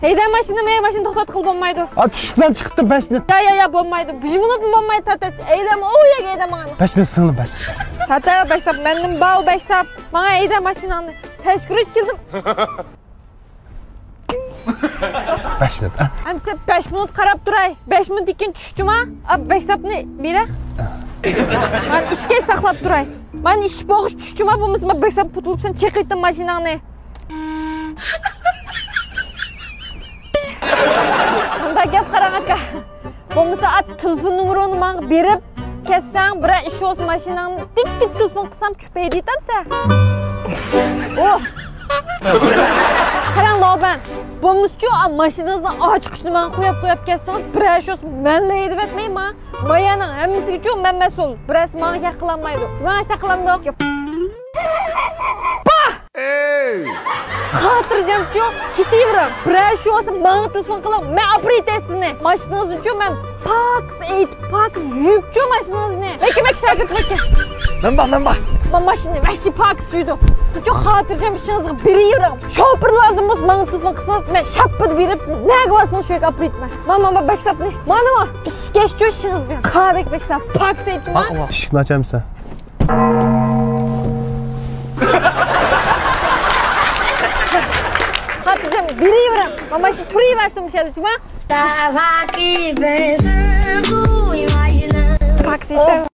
Hayda mashina to'xtatib bo'lmaydi. Tushibdan chiqdim 5 minut. Ya bo'lmaydi. 1 minut bo'lmaydi tata. Haydama, o yerga haydama. 5 minut singlim 5. Tata baksab, mendan bau baksab. Menga hayda mashinani. Tashkurish keldim. 5 minut. Amsa 5 minut qarab turay. 5 minut keyin tushdimi? Baksabni bera. Men ishga saqlab turay. Men ish bo'g'ish tushdimi? Bo'lmasa baksab putulibsan cheqiydim mashinani. Bunda gap qarang aka. Bo'lmasa telefon nomerini menga berib, kelsang, bir ish olsa mashinani tik telefon qilsam tushpaydi deytamsa. Oh. Qarang loban. Bo'lmasa mashinangizni ochiqishni men qo'yib kelsangiz, bir ish olsa menla edib etmayman. Mayaning hammasiga men mas'ul. Biroz menga qilinmaydi. Men ishda qilamdi. Xotirjamchi, ketavering. Bir shu olsa menga telefon qiling. Men operatsizni. Mashinangiz uchun men Pax yubchi mashinangizni. Lekin shagird aka. Men bor. Men mashina vashi Pax yuydim. Siz uchun xotirjam ishingizga beravering. Shopir lozim bo'lsa menga telefon qilsangiz, men shappat beribsiz. Nega vasni shu yerga operatsiya. Mana baksabni. Mana ishga ishingiz bilan. Qarek baksab Pax aytma. Eshikni ochamsan. Xotirjam beravering. Mana shu turaversin o'shada, Pax aytma.